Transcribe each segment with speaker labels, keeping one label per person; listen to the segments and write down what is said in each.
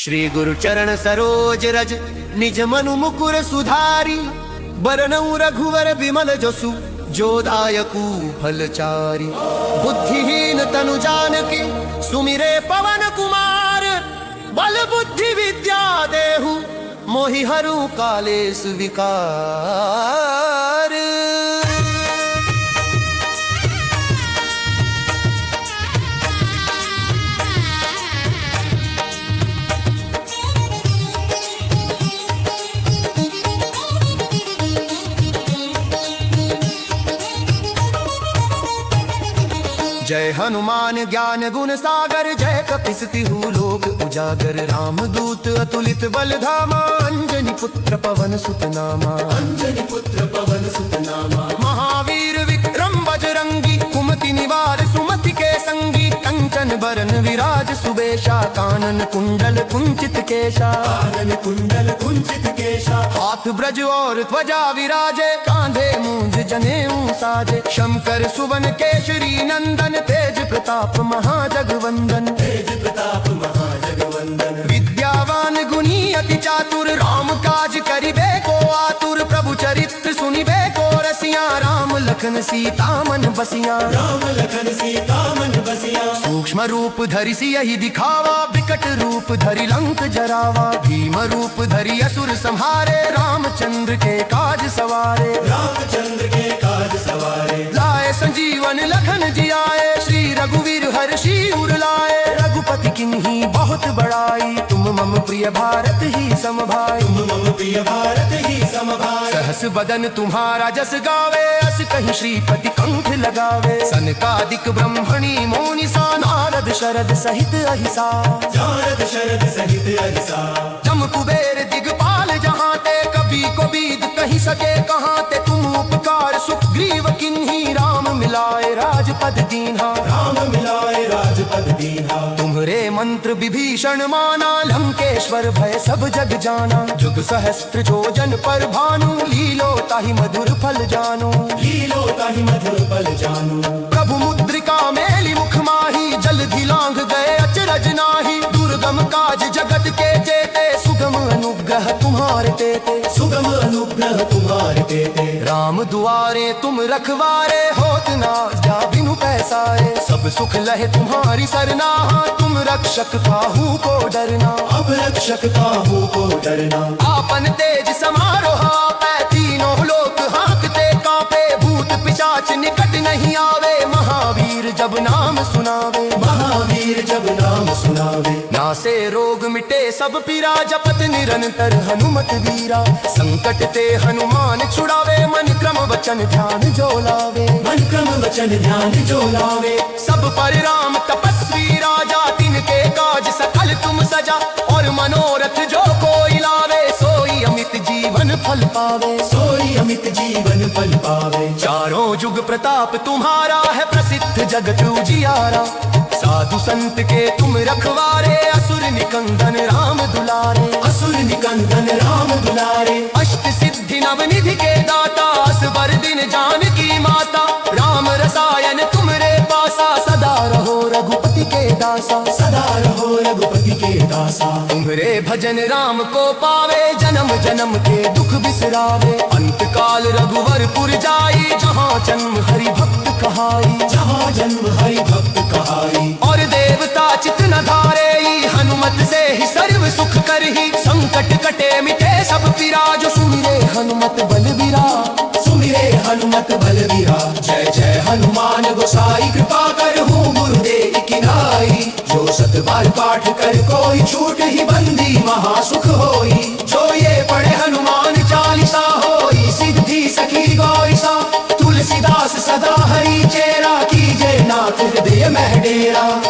Speaker 1: श्री गुरु चरण सरोज रज निज मनु मुकुर सुधारी, बरनऊ रघुवर विमल जसु जो दायकु फलचारी। बुद्धिहीन तनु जानकी सुमिरे पवन कुमार, बल बुद्धि विद्या देहु मोहि हरु कालेस विकार। जय हनुमान ज्ञान गुण सागर, जय कपिसतिहु लोक उजागर। राम दूत अतुलित बल धामा, अंजनी पुत्र पवन सुत नामा। अंजनी पुत्र पवन सुत नामा। महावीर विक्रम बजरंगी, कुमति निवार सुमति के संगी। कंचन बरन विराज सुबेशा, कानन कुंडल कुंचित केशा। कानन कुंडल कुंचित केशा। हाथ ब्रज और ध्वजा विराजे, कांधे मूंज जनेऊ साजे। शंकर सुवन केशरी नंदन, तेज प्रताप महाजगवंदन। तेज प्रताप महाजगवंदन। विद्यावान गुणी अति चातुर, राम काज करिबे को आतुर। प्रभु चरित्र सुनिबे को रसिया, राम लखन सीता मन बसिया। राम लखन सीता मन बसिया। सूक्ष्म रूप धरि सियहि दिखावा, विकट रूप धरि लंक जरावा। भीम रूप धरि असुर संहारे, रामचंद्र के काज सवारे। रामचंद्र के काज सवारे। लाए संजीवन लखन जियाए, श्री रघुवीर हर्षि उर लाए। रघुपति किन्ही बहुत बड़ाई, तुम मम प्रिय भारत ही सम भाई। तुम मम प्रिय भारत ही सम भाई। सहस बदन तुम्हारा जस गावे, अस कहीं श्रीपति कंठ लगावे। सनकादिक ब्रह्मणी मोनिसा, नारद शरद सहित अहिसा। नारद शरद सहित अहिसा। जम कुबेर दिगपाल जहाँ ते, कभी को बीद कहीं सके कहाँ ते। तुम उपकार सुग्रीव किन्ही, राम मिलाए राजपद दीन्हा। राम मिलाए राजपद दीन्हा। तुम्हरे मंत्र विभीषण माना, लंकेश्वर भय सब जग जाना। जुग सहस्त्र जोजन पर भानु, लीलो ताहि मधुर फल जानू। लीलो ताहि मधुर फल जानू। प्रभु मुद्रिका मेली मुख माही, जलधि लांघ गए अचरज नाही। दुर्गम काज जगत के जेते, सुगम अनुग्रह तुम्हारे तेते। सुगम अनुग्रह तुम्हारे तेते। राम दुआरे तुम रखवारे, होत ना जा बिनु पैसारे। सब सुख लहे तुम्हारी सरना, तुम रक्षक काहू को डरना। अब रक्षक काहू को डरना। आपन तेज समारोह पै, तीनों लोक हाँकते कांपे। भूत पिशाच निकट नहीं आवे, महावीर जब नाम सुनावे। महावीर जब नाम सुनावे। नासे रोग मिटे सब पीरा, जपत निरंतर हनुमत वीरा। संकट ते हनुमान छुड़ावे, मन क्रम वचन ध्यान जो लावे। मन क्रम वचन ध्यान जो लावे। सब पर राम तपस्वी राजा, तिनके काज सकल तुम सजा। और मनोरथ जो कोई लावे, सोई अमित जीवन फल पावे। सोई अमित जीवन फल पावे। चारों जुग प्रताप तुम्हारा है, प्रसिद्ध जगत उजियारा। साधु संत के तुम रखवारे, असुर निकंदन राम दुलारे। असुर निकंदन राम दुलारे। अष्ट सिद्धि नवनिधि के दाता, असबर दिन जानकी माता। राम रसायन तुमरे पासा, सदा रहो रघुपति के दासा। सदा रहो रघुपति के दासा। तुम्हरे भजन राम को पावे, जन्म जन्म के दुख बिसरावे। अंत काल रघुवरपुर जाई, जहाँ जन्म हरि भक्त कहाई। जहाँ जन्म हरि भक्त कहाई। और देवता चित न धारे, हनुमत से ही सर्व सुख करही। संकट कटे मिटे सब पीरा, जो सुमिरे हनुमत बलबीरा। सुमिरे हनुमत बलबीरा। जय जय हनुमान गोसाई, कृपा करहु गुरुदेव की नाई। जो सत बार पाठ कर कोई, छूट ही बंदी महासुख होई। जो ये पढ़े हनुमान चालीसा, होई सिद्धि सखी गौरीसा। तुलसीदास सदा हरि चेरा, कीजे नाथ हृदय मह डेरा।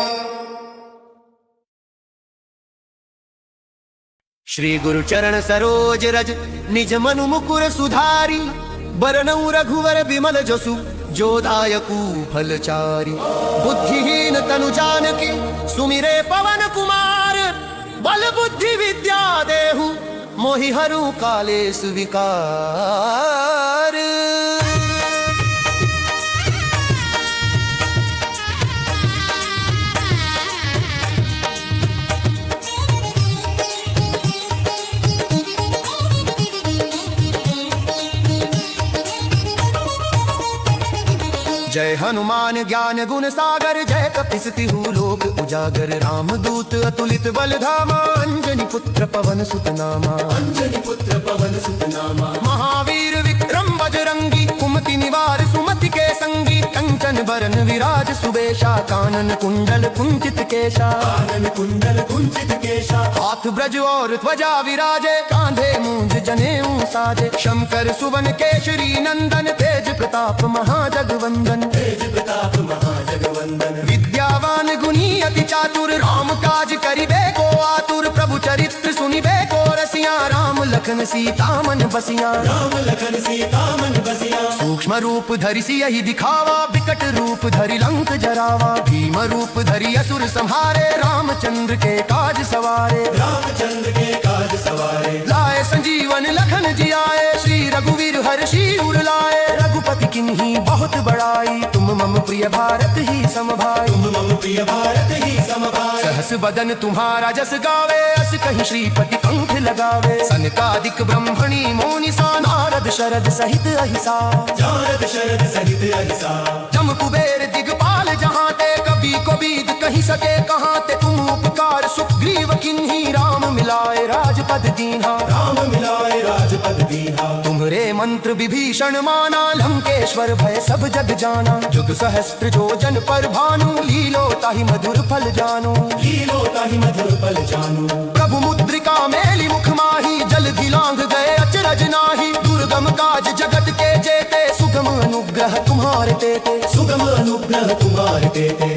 Speaker 1: श्री गुरु चरण सरोज रज निज मनु मुकुर सुधारी। बरनऊ रघुवर विमल जसु, जो दायकु फलचारी। बुद्धिहीन तनु जानकी सुमिरे पवन कुमार, बल बुद्धि विद्या देहु मोहि हरु कालेस विकार। जय हनुमान ज्ञान गुण सागर जय कपीस तिहु लोक उजागर रामदूत अतुलित बल धामा अंजनी पुत्र पवन सुत नामा महावीर विक्रम बजरंगी कुमति निवार सुमति के संगी कंचन बरन विराज सुबेशा कानन कुंडल कुंचित केशा हाथ ब्रज और ध्वजा विराजे कांधे मूंज जनेऊ साजे शंकर सुवन केशरी नंदन तेज प्रताप महाजगवंदन विद्यावान गुणी अति चातुर राम काज करिबे को आतुर प्रभु चरित्र सुनिबे को रसिया राम लखन सीता मन बसिया सूक्ष्म रूप धरि सियहि दिखावा विकट रूप धरि लंक जरावा भीम रूप धरि असुर संहारे रामचंद्र के काज सवारे लाए संजीवन लखन जियाए श्री रघुवीर हर्षि उर लाए रघुपति किन्ही बहुत बड़ाई तुम मम प्रिय भारत ही समभाई सहस बदन तुम्हारा जस गावे अस कहीं श्रीपति कंठ लगावे सनकादिक ब्रह्मणी मोनि सा नारद शरद सहित अहिसा जम कुबेर दिगपाल जहाँ ते कभी को बीद कहीं सके कहाँ ते तुम उपकार सुग्रीव किन्ही राम मिलाए राजपद दीन्हा तुम्हरे मंत्र विभीषण माना लंकेश्वर भय सब जग जाना जुग सहस्त्र जो जन पर भानु लीलो ताहि मधुर फल जानो प्रभु मुद्रिका मेली मुख माही जल दिलांग गए अचरज नाही दुर्गम काज जगत के जेते सुगम अनुग्रह तुम्हारे तेते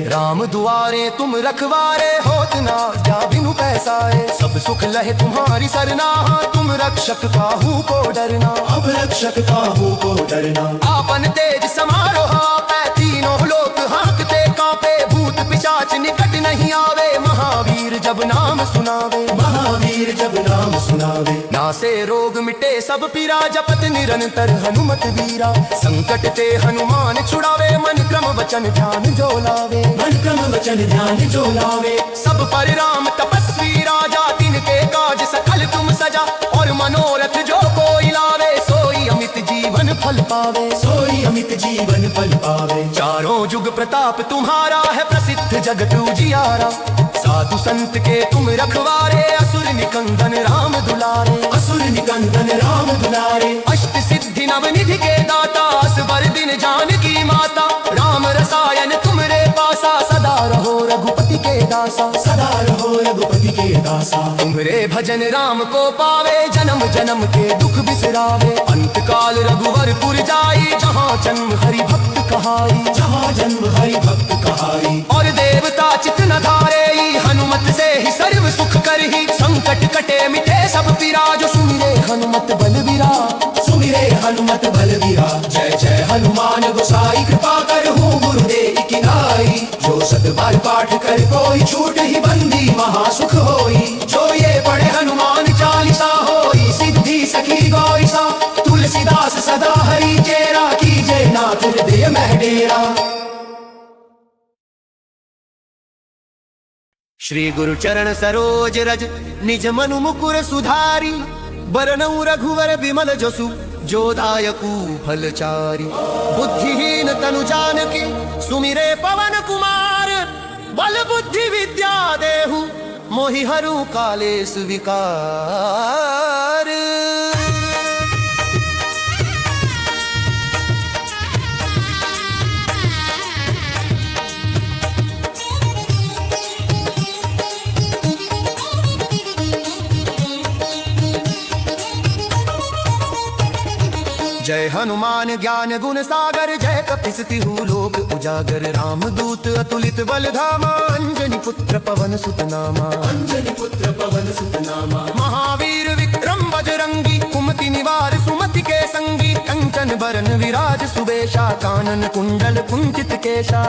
Speaker 1: राम दुआरे तुम रखवारे होत ना जा बिनु पैसाए सब सुख लहे तुम्हारी सरना तुम रक्षक काहू को डरना आपन तेज समारोह आपै तीनों लोक हाँकते कांपे भूत पिशाच निकट नहीं आवे महावीर जब नाम सुनावे नासे रोग मिटे सब पीरा जपत निरंतर हनुमत वीरा संकट ते हनुमान छुड़ावे मन क्रम वचन ध्यान जो लावे सब पर राम तपस्वी राजा तिनके काज सकल तुम सजा और मनोरथ जो कोई लावे सोई अमित जीवन फल पावे चारों जुग प्रताप तुम्हारा है प्रसिद्ध जगत उजियारा साधु संत के तुम रखवारे असुर निकंदन राम दुलारे अष्ट सिद्धि नवनिधि के दाता असबर दिन जानकी माता राम रसायन तुमरे पासा सदा रहो रघुपति के दासा तुम्हरे भजन राम को पावे जन्म जन्म के दुख बिसरावे अंत काल रघुवर पुर जाई जहाँ जन्म हरि भक्त कहाई और देवता चित न धारे हनुमत से ही सर्व सुख करही संकट कटे मिटे सब पीरा जो सुमिरे हनुमत बलबीरा जय जय हनुमान गोसाई कृपा करहु गुरुदेव की नाई जो सत बार पाठ कर कोई छूट ही बंदी महासुख होई जो ये पढ़े हनुमान चालीसा होई सिद्धि सखी गौरीसा तुलसीदास सदा हरि चेरा कीजे नाथ हृदय मह डेरा। श्री गुरु चरण सरोज रज निज मनु मुकुर सुधारी बरनऊ रघुवर विमल जसु जो दायकु फलचारी बुद्धिहीन तनु जानकी सुमिरे पवन कुमार बल बुद्धि विद्या देहु मोहि हरु कालेस विकार। जय हनुमान ज्ञान गुण सागर जय कपीस तिहु लोक उजागर रामदूत अतुलित बल धामा अंजनी पुत्र पवन सुत नामा महावीर विक्रम बजरंगी कुमति निवार सुमति के संगी कंचन बरन विराज सुबेशा कानन कुंडल कुंचित केशा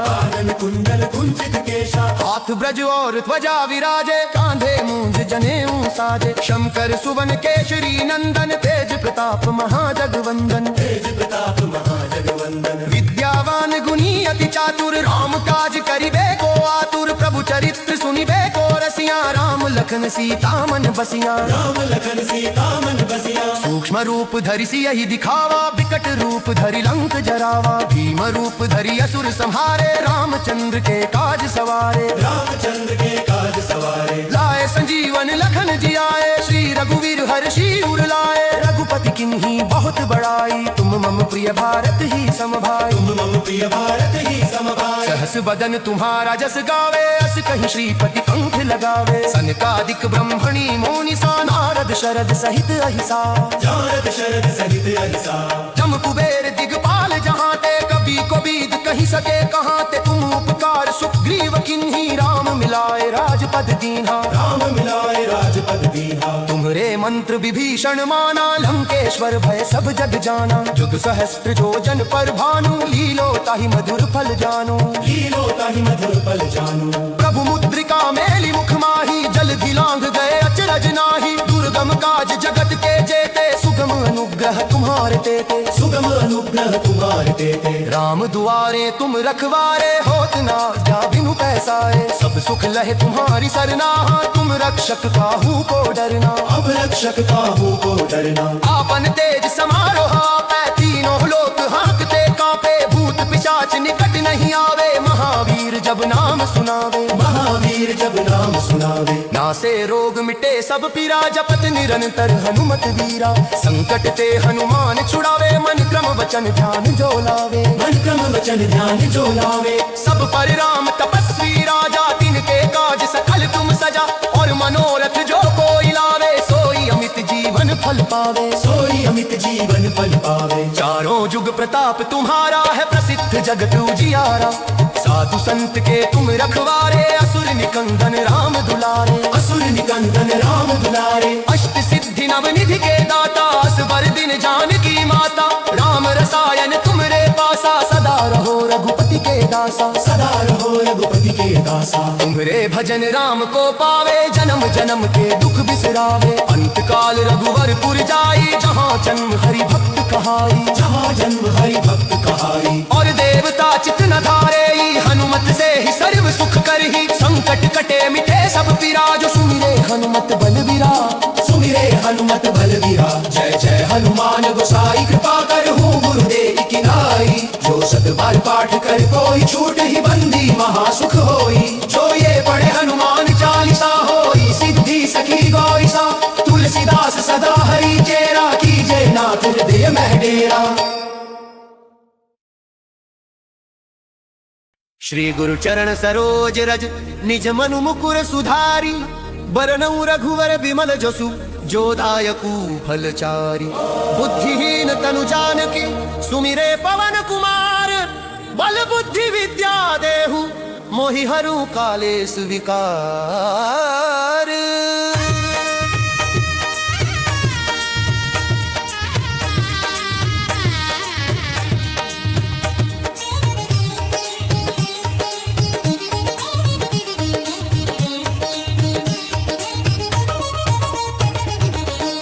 Speaker 1: हाथ ब्रज और ध्वजा विराजे कांधे मूंज जनेऊ साजे। शंकर सुवन केशरी नंदन तेज प्रताप महाजगवंदन, तेज प्रताप महाजगवंदन। विद्यावान गुणी अति चातुर राम काज करिबे को आतुर। प्रभु चरित्र सुनिबे को रसिया राम लखन सीता मन बसिया, राम लखन सीता मन बसिया। सूक्ष्म रूप धरि सियहि दिखावा, विकट रूप धरि लंक जरावा। भीम रूप धरि असुर संहारे, रामचंद्र के काज सवारे, रामचंद्र के काज सवारे। लाए संजीवन लखन जियाए, श्री रघुवीर हर्षि उर लाए। रघुपति किन्ही बहुत बड़ाई, तुम मम प्रिय भारत ही समभाई, तुम मम प्रिय भारत ही समभाई। सहस बदन तुम्हारा जस गावे, अस कहीं श्रीपति कंठ लगावे। सनकादिक ब्रह्मणी मुनि सा, नारद शरद सहित अहिसा, नारद शरद सहित अहिसा। जम कुबेर दिगपाल जहाँ ते, कभी को बीद कहीं सके कहाँ ते। तुम उपकार सुग्रीव किन्ही, राम मिलाए राजपद दीन्हा, राम मिलाए राजपद दीन्हा। तुम्हरे मंत्र विभीषण माना, लंकेश्वर भय सब जग जाना। जुग सहस्त्र जो जन पर भानु, लीलो ताहि मधुर फल जानो, लीलो ताहि मधुर फल जानो। प्रभु मुद्रिका मेली मुख माही, जल दिलांग गए अचरज नाही। दुर्गम काज जगत के जेते, सुगम अनुग्रह तुम्हारे तेते, सुगम अनुग्रह तुम्हारे तेते। राम दुआरे तुम रखवारे, होत ना जा बिनु पैसाए। सब सुख लहे तुम्हारी सरना, तुम रक्षक काहू को डरना, अब रक्षक काहू को डरना। आपन तेज समारो आपै, तीनों लोक हाँकते कांपे। भूत पिशाच निकट नहीं आवे, महावीर जब नाम सुनावे, महावीर जब नाम सुनावे। नासे रोग मिटे सब पीरा, जपत निरंतर हनुमत वीरा। संकट ते हनुमान छुड़ावे, मन क्रम वचन ध्यान जो लावे, मन क्रम वचन ध्यान जो लावे। सब पर राम तपस्वी राजा, तिनके काज सकल तुम सजा। और मनोरथ जो कोई लावे, सोई अमित जीवन फल पावे, सोई अमित जीवन फल पावे। चारों जुग प्रताप तुम्हारा है, प्रसिद्ध जगत उजियारा। साधु संत के तुम रखवारे, असुर निकंदन राम दुलारे, असुर निकंदन राम दुलारे। अष्ट सिद्धि नवनिधि के दाता, असवर दिन जानकी माता। राम रसायन तुमरे पासा, सदा रहो रघुपति के दासा, सदा रहो रघुपति के दासा। तुम्हरे भजन राम को पावे, जन्म जन्म के दुख बिसरावे। अंत काल रघुवरपुर जाई, जहाँ जन्म हरि भक्त कहाई, जहाँ जन्म हरि भक्त कहाई। और देवता चित न धारे, हनुमत से ही सर्व सुख करही। संकट कटे मिटे सब पीरा, जो सुमिरे हनुमत बलबीरा, सुमिरे हनुमत बलबीरा। जय जय हनुमान गोसाई, कृपा करहु गुरुदेव की नाई। जो सत बार पाठ कर कोई, छूट ही बंदी महासुख होई। जो ये पढ़े हनुमान चालीसा, होई सिद्धि सखी गौरीसा। तुलसीदास सदा हरि चेरा, कीजे नाथ हृदय में डेरा। श्री गुरु चरण सरोज रज, निज मनु मुकुर सुधारी। बरनउँ रघुवर विमल जसु, जो दायकु फलचारी। बुद्धिहीन तनु जानकी, सुमिरे पवन कुमार। बल बुद्धि विद्या देहु, मोहि हरु कालेस विकार।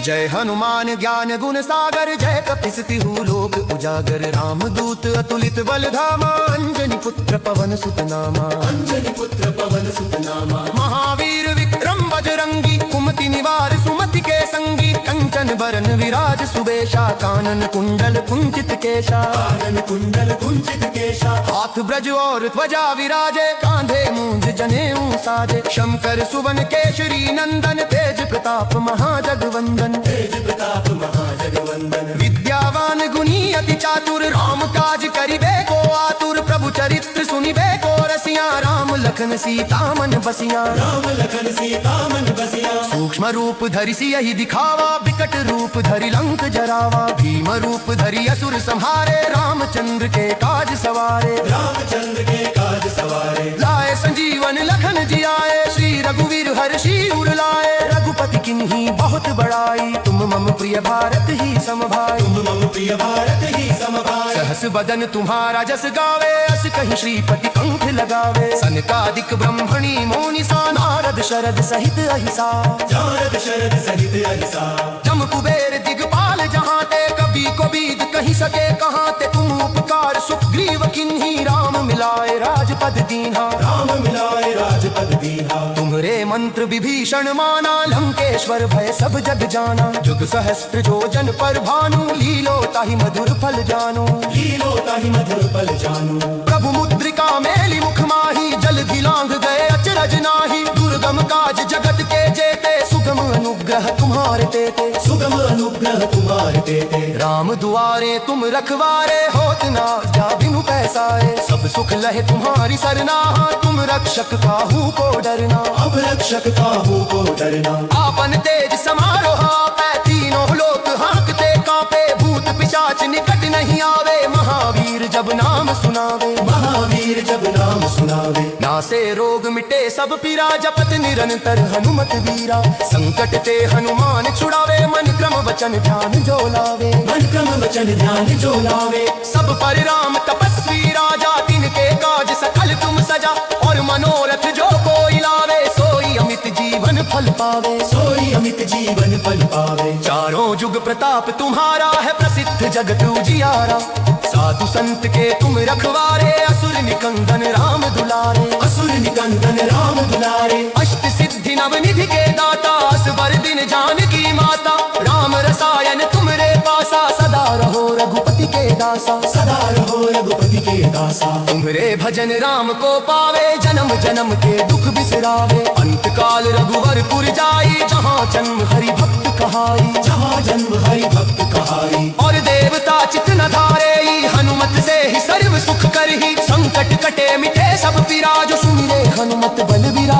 Speaker 1: जय हनुमान ज्ञान गुण सागर, जय कपीस तिहु लोक उजागर। राम दूत अतुलित बल धामा, अंजनी पुत्र पवन सुत नामा, अंजनी पुत्र पवन सुत नामा। महावीर विक्रम बजरंगी, कुमति निवार सुमति के संगी। कंचन बरन विराज सुबेशा, कानन कुंडल कुंचित केशा, कानन कुंडल कुंचित केशा। हाथ ब्रज और ध्वजा विराजे, कांधे मूंज जनेऊ साजे। शंकर सुवन केशरी नंदन, तेज प्रताप महाजगवंदन, तेज प्रताप महाजगवंदन। विद्यावान गुणी अति चातुर, राम काज करिबे को आतुर। प्रभु चरित्र सुनिबे को रसिया, राम लखन सीता मन बसिया, राम लखन सीता मन बसिया। सूक्ष्म रूप धरि सियहि दिखावा, विकट रूप धरि लंक जरावा। भीम रूप धरि असुर संहारे, रामचंद्र के काज सवारे, रामचंद्र के काज सवारे। लाए संजीवन लखन जियाए, श्री रघुवीर हर्षि उर लाए। रघुपति किन्ही बहुत बड़ाई, तुम मम प्रिय भारत ही समभाई, तुम मम प्रिय भारत ही समभाई। सहस बदन तुम्हारा जस गावे, अस कहीं श्रीपति कंठ लगावे। सनकादिक ब्रह्मणी मोनिसा, नारद शरद सहित अहिसा, नारद शरद सहित अहिसा। जम कुबेर दिगपाल जहाँ ते, कभी को बीद कहीं सके कहाँ ते। तुम उपकार सुग्रीव किन्ही, राम मिलाए राजपद दीन्हा, राम मिलाए राजपद दीन्हा। तुम्हरे मंत्र विभीषण माना, लंकेश्वर भय सब जग जाना। जुग सहस्त्र जोजन पर भानु, लीलो ताहि मधुर फल जानू, लीलो ताहि मधुर फल जानू। प्रभु मुद्रिका मेली मुख माही, जल लांघ गए अचरज नाही। दुर्गम काज जगत के जेते, सुगम अनुग्रह तुम्हारे तेते, सुगम अनुग्रह तुम्हारे तेते। राम दुआरे तुम रखवारे, होत ना जा बिनु पैसाए। सब सुख लहे तुम्हारी सरना, तुम रक्षक काहू को डरना, अब रक्षक काहू को डरना। आपन तेज समारोह आपै, तीनों लोक हाँकते कांपे। भूत पिशाच निकट नहीं आवे, महावीर जब नाम सुनावे, महावीर जब नाम सुनावे। नासे रोग मिटे सब पीरा, जपत निरंतर हनुमत वीरा। संकट ते हनुमान छुड़ावे, मन क्रम वचन ध्यान जो लावे, मन क्रम वचन ध्यान जो लावे। सब पर राम तपस्वी राजा, तिनके काज सकल तुम सजा। और मनोरथ जो कोई लावे, सोई अमित जीवन फल पावे, सोई अमित जीवन फल पावे। चारों जुग प्रताप तुम्हारा है, प्रसिद्ध जगत उजियारा। साधु संत के तुम रखवारे, असुर निकंदन राम दुलारे, असुर निकंदन राम दुलारे। अष्ट सिद्धि नवनिधि के दाता, असबर दिन जानकी माता। राम रसायन तुमरे पासा, सदा रहो रघुपति के दासा, सदा रहो रघुपति के दासा। तुम्हरे भजन राम को पावे, जन्म जन्म के दुख बिसरावे। अंत काल रघुवरपुर जाई, जहाँ जन्म हरि भक्त कहाई, जहाँ जन्म हरि भक्त कहाई। और देवता चित न धारे, हनुमत से ही सर्व सुख करही। संकट कटे मिटे सब पीरा, जो सुमिरे हनुमत बलबीरा,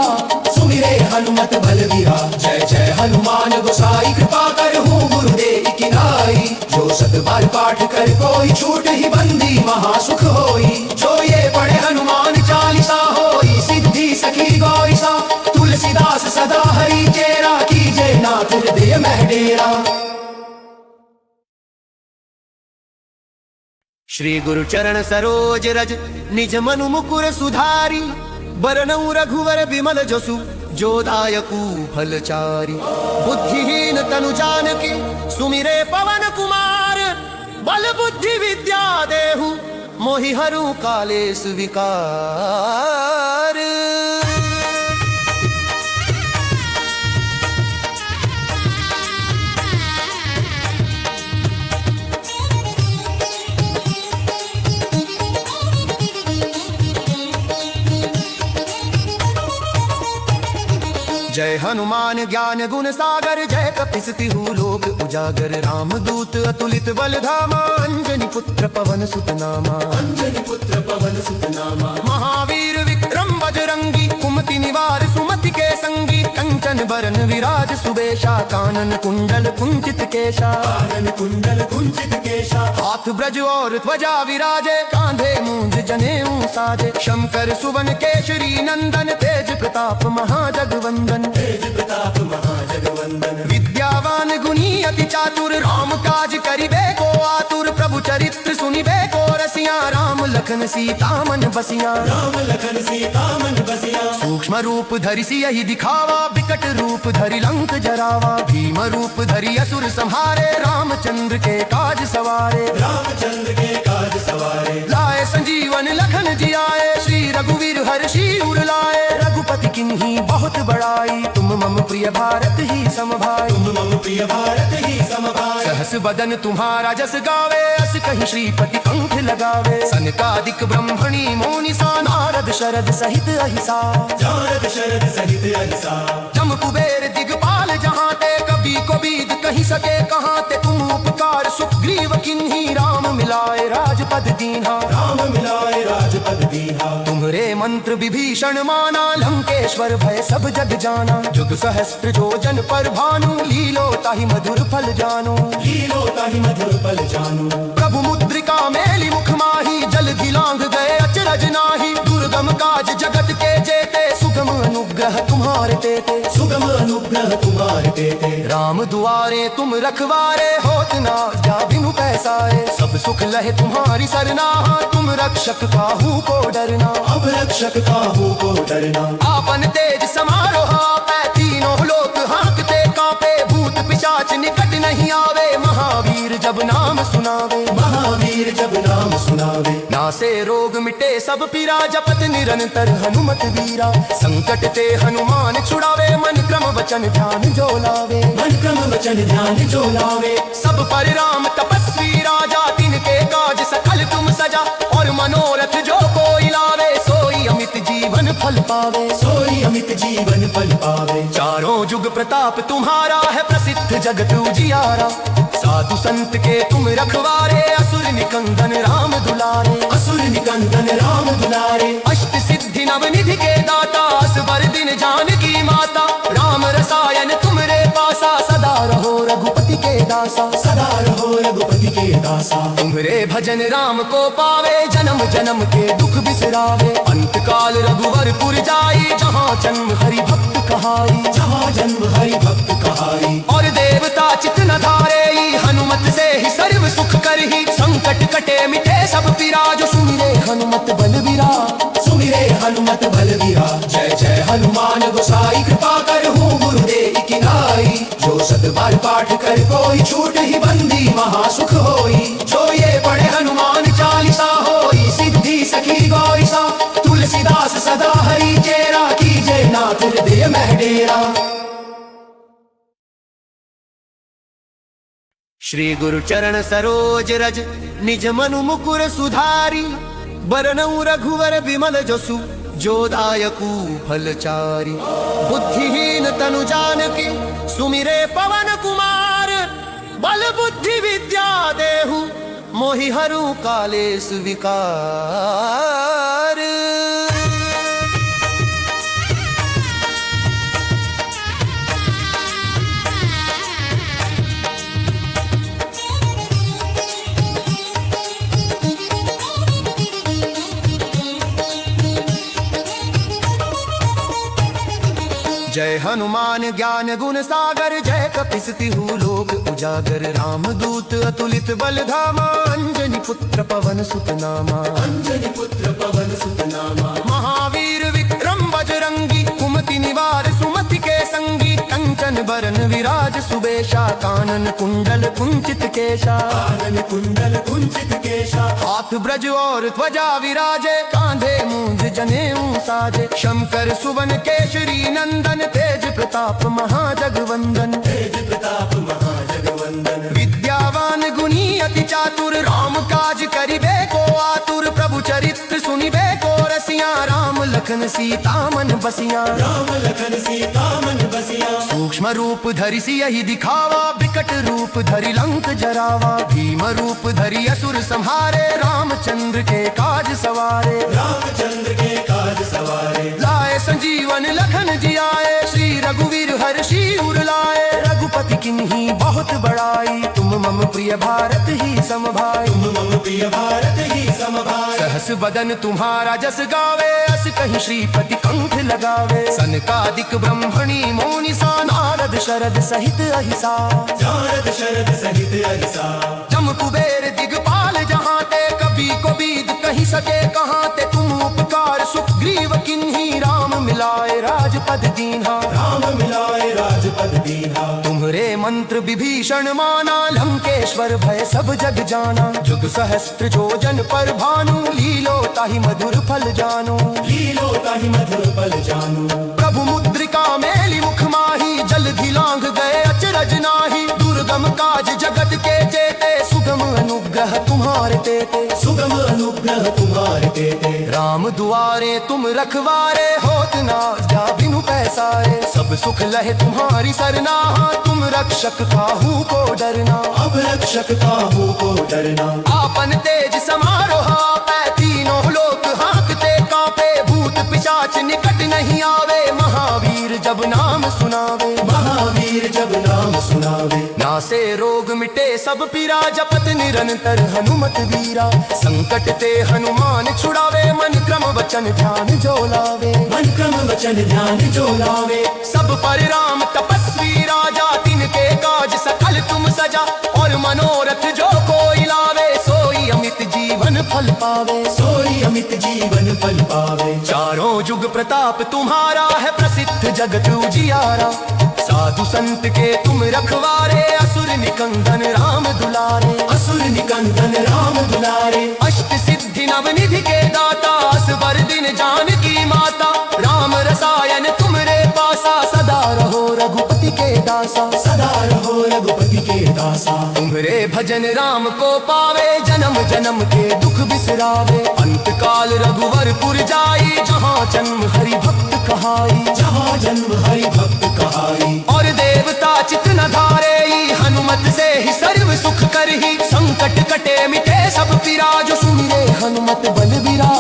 Speaker 1: सुमिरे हनुमत बलबीरा। जय जय हनुमान गोसाई, कृपा करहु गुरुदेव की नाई। जो सत बार पाठ कर कोई, छूट ही बंदी महासुख होई। जो ये पढ़े हनुमान चालीसा, होई सिद्धि सखी गौरीसा। तुलसीदास सदा हरि चेरा, कीजे नाथ हृदय मह डेरा। श्री गुरु चरण सरोज रज, निज मनु मुकुर सुधारी। बरनउँ रघुवर बिमल जसु, जो दायकु फलचारी। बुद्धिहीन तनु जानकी, सुमिरे पवन कुमार। बल बुद्धि विद्या देहु, मोहि हरु कालेस विकार। जय हनुमान ज्ञान गुण सागर, जय कपीस तिहु लोक उजागर। राम दूत अतुलित बल धामा, अंजनी पुत्र पवन सुत नामा, अंजनी पुत्र पवन सुत नामा। महावीर विक्रम बजरंगी, कुमति निवार सुमति के संगी। कंचन बरन विराज सुबेशा, कानन कुंडल कुंचित केशा, कानन कुंडल कुंचित केशा। हाथ ब्रज और ध्वजा विराजे, कांधे मूंज जनेऊ साजे। शंकर सुवन केशरी नंदन, तेज प्रताप महाजगवंदन, तेज प्रताप महाजगवंदन। विद्यावान गुणी अति चातुर, राम काज करिबे को आतुर। प्रभु चरित्र सुनिबे को रसिया, राम लखन सीता मन बसिया, राम लखन सीता मन बसिया। सूक्ष्म रूप धरि सियहि दिखावा, विकट रूप धरि लंक जरावा। भीम रूप धरि असुर संहारे, रामचंद्र के काज सवारे, रामचंद्र के काज सवारे। लाए संजीवन लखन जियाए, श्री रघुवीर हर्षि उर लाए। रघुपति किन्ही बहुत बड़ाई, तुम मम प्रिय भारत ही समभाई, तुम मम प्रिय भारत ही समभाई। सहस बदन तुम्हारा जस गावे, अस कहीं श्रीपति कंठ लगावे। सनकादिक ब्रह्मणी मोनिसा, नारद शरद सहित अहिसा, नारद शरद सहित अहिसा। जम कुबेर दिगपाल जहाँ ते, कभी को बीद कहीं सके कहाँ ते। तुम उपकार सुग्रीव किन्ही, राम मिलाए राजपद दीन्हा, राम मिलाए राजपद दीन्हा। तुम्हरे मंत्र विभीषण माना, लंकेश्वर भय सब जग जाना। जुग सहस्त्र जोजन पर भानु, लीलो ताहि मधुर फल जानू, लीलो ताहि मधुर फल जानू। प्रभु मुद्रिका मेली मुख माही, जल लांघ गए अचरज नाही। दुर्गम काज जगत के जेते, सुगम अनुग्रह अनुग्रह तुम्हारे तेते, सुगम अनुग्रह तुम्हारे तेते। राम दुआरे तुम रखवारे, होत ना जा बिनु पैसारे। सब सुख लहे तुम्हारी सरना, तुम रक्षक काहू को डरना, अब रक्षक काहू को डरना। आपन तेज समारोह पै तीनों लोक हाँकते कांपे, भूत पिशाच निकट नहीं आवे, महावीर जब नाम सुनावे, महावीर जब नाम सुनावे। नासे रोग मिटे सब पीरा, जपत निरंतर हनुमत वीरा। संकट ते हनुमान छुड़ावे, मन क्रम वचन ध्यान जो लावे, मन क्रम वचन ध्यान जो लावे। सब पर राम तपस्वी राजा, तिनके काज सकल तुम सजा। और मनोरथ जो कोई लावे, सोई अमित जीवन फल पावे, सोई अमित जीवन फल पावे। चारों जुग प्रताप तुम्हारा है, प्रसिद्ध जगत उजियारा। साधु संत के तुम रखवारे, असुर निकंदन राम दुलारे, असुर निकंदन राम दुलारे। अष्ट सिद्धि नवनिधि के दाता, असबर दिन जानकी माता। राम रसायन तुमरे पासा, सदा रहो रघुपति के दासा, सदा रहो रघुपति के दासा। तुम्हारे भजन राम को पावे, जन्म जन्म के दुख बिसरावे। अंत काल रघुवरपुर जाई, जहाँ जन्म हरि भक्त कहाई, जहाँ जन्म हरि भक्त कहाई। और देवता चित न धारे, हनुमत से ही सर्व सुख करही। संकट कटे मिटे सब पीरा, जो सुमिरे हनुमत बलबीरा, सुमिरे हनुमत बलबीरा। जय जय हनुमान गोसाई, कृपा करहु गुरुदेव की नाई। जो सत बार पाठ कर कोई, छूट ही बंदी महासुख होई। जो ये पढ़े हनुमान चालीसा, होई सिद्धि सखी गौरीसा। तुलसीदास सदा हरि चेरा, कीजे नाथ हृदय में डेरा। श्री गुरु चरण सरोज रज, निज मनु मुकुर सुधारी। बरनउँ रघुवर विमल जसु, जो दायकु फलचारी। बुद्धिहीन तनु जानकी, सुमिरे पवन कुमार। बल बुद्धि विद्या देहु, मोहि हरु कालेस विकार। जय हनुमान ज्ञान गुण सागर, जय कपीस तिहु लोक उजागर। राम दूत अतुलित बल धामा, अंजनी पुत्र पवन सुत नामा, अंजनी पुत्र पवन सुत नामा। महावीर विक्रम बजरंगी, कुमति निवार सुमति के संगी। कंचन बरन विराज सुबेशा, कानन कुंडल कुंचित केशा, कानन कुंडल कुंचित केशा। हाथ ब्रज और ध्वजा विराजे, कांधे मूंज जनेऊ साजे। शंकर सुवन केशरी नंदन, तेज प्रताप महाजगवंदन, तेज प्रताप महाजगवंदन। विद्यावान गुणी अति चातुर, राम काज करिबे को आतुर। प्रभु चरित्र सुनिबे को रसिया, राम लखन सीता मन बसिया, राम लखन सीता मन बसिया। सूक्ष्म रूप धरि सियहि दिखावा, विकट रूप धरि लंक जरावा। भीम रूप धरि असुर संहारे, रामचंद्र के काज सवारे, रामचंद्र के काज सवारे। लाए संजीवन लखन जियाए, श्री रघुवीर हर्षि उर लाए। रघुपति किन्ही बहुत बड़ाई, तुम मम प्रिय भारत ही समभाई, तुम मम प्रिय भारत ही समभाई। सहस बदन तुम्हारा जस गावे, अस कहीं श्रीपति कंठ लगावे। सनकादिक ब्रह्मणी मोनि सा, नारद शरद सहित अहिसा, नारद शरद सहित अहिसा। जम कुबेर दिगपाल जहाँ ते, कभी को बीद कहीं सके कहाँ ते। तुम उपकार सुग्रीव किन्ही, राम मिलाए राजपद दीन्हा, राम मिलाए राजपद दीन्हा। तुम्हारे मंत्र विभीषण माना, लंकेश्वर भय सब जग जाना। जुग सहस्त्र जो जन पर भानु, लीलो ताहि मधुर फल जानो, लीलो ताहि मधुर फल जानो। प्रभु मुद्रिका मेली मुख माही, जलधि लांघ गए अचरज नाही। दुर्गम काज जगत के जेते, सुगम अनुग्रह तुम्हारे तेते, सुगम अनुग्रह तुम्हारे तेते। राम दुआरे तुम रखवारे, होत ना जा बिनु पैसारे। सब सुख लहे तुम्हारी सरना, तुम रक्षक काहू को डरना, अब रक्षक काहू को डरना। आपन तेज समारोह पै तीनों लोक हाँकते कांपे। भूत पिशाच निकट नहीं आवे, महावीर जब नाम सुनावे, महावीर जब नाम नाम सुनावे। नासे रोग मिटे सब पीरा, जपत निरंतर हनुमत वीरा। संकट ते हनुमान छुड़ावे, मन क्रम वचन ध्यान जो लावे। मन क्रम वचन ध्यान जो लावे। सब पर राम तपस्वी राजा, तिनके काज सकल तुम सजा। और मनोरथ जो कोई लावे, सोई अमित जीवन फल पावे। सोई अमित जीवन फल पावे। चारों जुग प्रताप तुम्हारा है, प्रसिद्ध जगत उजियारा। साधु संत के तुम रखवारे, असुर निकंदन राम दुलारे। असुर निकंदन राम दुलारे। अष्ट सिद्धि नवनिधि के दाता, असवर दिन जानकी माता। राम रसायन तुमरे पासा, सदा रहो रघुपति के दासा। सदा रहो रघुपति के दासा। तुम्हारे भजन राम को पावे, जन्म जन्म के दुख बिसरावे। अंत काल रघुवरपुर जाई, जहाँ जन्म हरि भक्त कहाई। जहाँ जन्म हरि भक्त कहाई। और देवता चित न धारे, हनुमत से ही सर्व सुख करही। संकट कटे मिटे सब पीरा, जो सुमिरे हनुमत बलबीरा।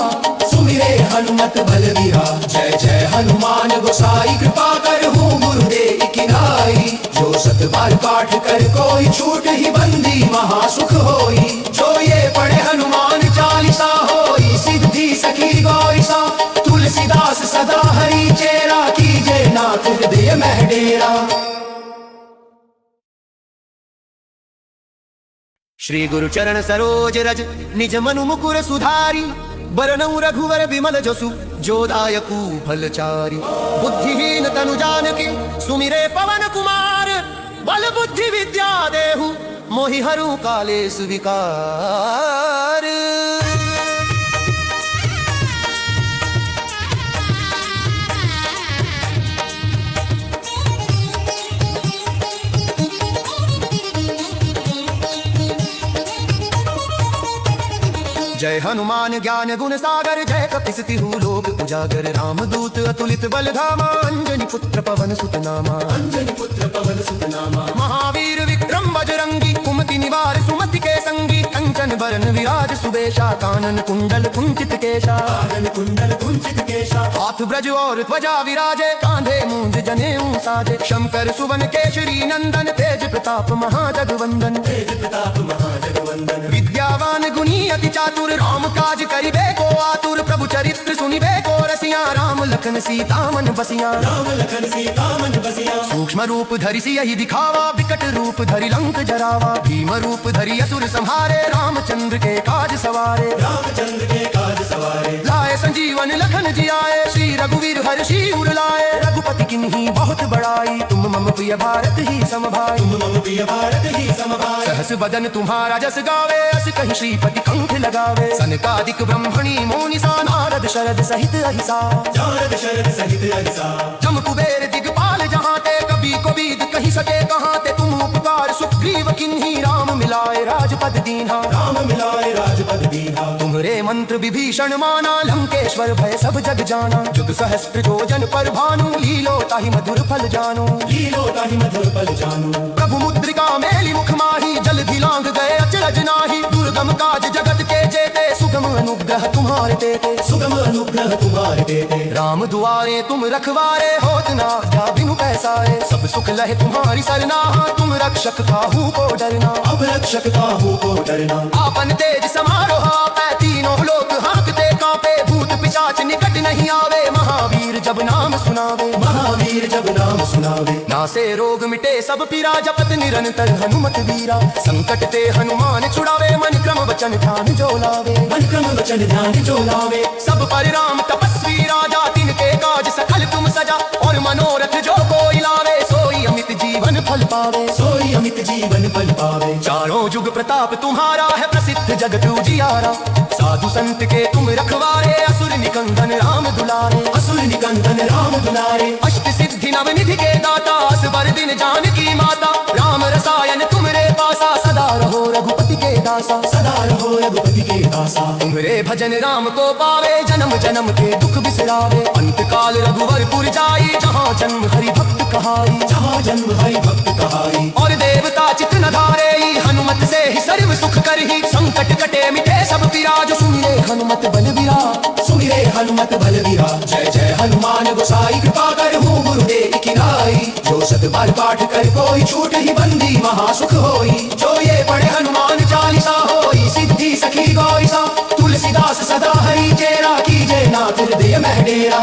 Speaker 1: सुमिरे हनुमत बलबीरा। जय जय हनुमान गोसाई, कृपा करहु गुरुदेव की नाई। जो सत बार पाठ कर कोई, छूट ही बंदी महासुख होई। जो ये पढ़े हनुमान चालीसा, होई सिद्धि सखी गौरीसा। तुलसीदास सदा हरि चेरा, कीजे नाथ हृदय में डेरा। श्री गुरु चरण सरोज रज, निज मनु मुकुर सुधारी। बरनउँ रघुवर विमल जसु, जो दायकु फलचारी। बुद्धिहीन तनु जानकी, सुमिरे पवन कुमार। बल बुद्धि विद्या देहु, मोहि हरु कालेषु विकार। जय हनुमान ज्ञान गुण सागर, जय कपीस तिहु लोक उजागर। राम दूत अतुलित बल धामा, अंजनी पुत्र पवन सुत नामा। अंजनी पुत्र पवन सुत नामा। महावीर विक्रम बजरंगी, कुमति निवार सुमति के संगी। कंचन बरन विराज सुबेशा, कानन कुंडल कुंचित केशा। कानन कुंडल कुंचित केशा। हाथ ब्रज और ध्वजा विराजे, कांधे मूंज जनेऊ साजे। शंकर सुवन केशरी नंदन, तेज प्रताप महाजगवंदन। तेज प्रताप महाजगवंदन। विद्यावान गुणी अति चातुर, राम काज करिबे को आतुर। प्रभु चरित्र सुनिबे को रसिया, राम लखन सीता मन बसिया। राम लखन सीता मन बसिया। सूक्ष्म रूप धरि सियहि दिखावा, विकट रूप धरि लंक जरावा। भीम रूप धरि असुर संहारे, रामचंद्र के काज सवारे। रामचंद्र के काज सवारे। लाए संजीवन लखन जियाए, श्री रघुवीर हर्षि उर लाए। रघुपति किन्ही बहुत बड़ाई, तुम मम प्रिय भारत ही समभाई। तुम मम प्रिय भारत ही समभाई। सहस बदन तुम्हारा जस गावे, अस कहि श्रीपति कंठ लगावे। सनकादिक ब्रह्मणी मुनिसा, नारद शरद सहित अहिसा। नारद शरद सहित अहिसा। जम कुबेर दिगपाल जहाँ ते, कभी को बीद कही सके कहाँ ते। तुम उपकार सुग्रीव किन्ही, राम मिलाए राजपद दीन्हा। राम मिलाए राजपद दीन्हा। तुम्हारे मंत्र विभीषण माना, लंकेश्वर भय सब जग जाना। जुग सहस्त्र जो जन पर भानु, लीलो ताहि मधुर फल जानो। लीलो ताहि मधुर फल जानो। प्रभु मुद्रिका मेली मुख माही, जल्दी लांग गए अचरज नाहि। दुर्गम काज जगत के जेते, सुगम अनुग्रह तुम्हारे देते। सुगम अनुग्रह तुम्हारे देते। राम दुआरे तुम रखवारे, होत न आज्ञा बिनु पैसारे। सब सुख लहे तुम्हारी सरना, तुम रक्षक काहू को डरना। अब रक्षक काहू को डरना। आपन तेज समारो आपै, तीनों लोक हाँकते कांपे। भूत पिशाच निकट नहीं आवे, महावीर जब नाम सुनावे। महावीर जब नाम सुनावे। नासे रोग मिटे सब पीरा, जपत निरंतर हनुमत वीरा। संकट ते हनुमान छुड़ावे, मन क्रम वचन ध्यान जो लावे। मन क्रम वचन ध्यान जो लावे। सब पर राम तपस्वी राजा, तिनके काज सकल तुम सजा। और मनोरथ जो कोई लावे, सोई अमित जीवन फल पावे। सोई अमित जीवन फल पावे। चारों जुग प्रताप तुम्हारा है, प्रसिद्ध जगत उजियारा। साधु संत के तुम रखवारे, असुर निकंदन राम दुलारे। असुर निकंदन राम दुलारे। अष्ट सिद्धि नवनिधि के दाता, असवर दिन जानकी माता। राम रसायन तुमरे पासा, सदा रहो रघुपति के दासा। सदा रहो रघुपति के दासा। तुम्हारे भजन राम को पावे, जन्म जन्म के दुख बिसरावे। अंत काल रघुवरपुर जाई, जहाँ जन्म हरि भक्त कहाई। जहाँ जन्म हरि भक्त कहाई। और देवता चित न धारे, हनुमत से ही सर्व सुख करही। संकट कटे मिटे सब पीरा, जो सुमिरे हनुमत बलबीरा। सुमिरे हनुमत बलबीरा। जय जय हनुमान गोसाई, कृपा करहु गुरुदेव की नाई। जो शत बार पाठ कर कोई छूट ही बंदी महासुख होई। जो ये पढ़े हनुमान चालीसा होई सिद्धि सखी गौरीसा। तुलसीदास सदा हरि चेरा कीजे नाथ हृदय में डेरा।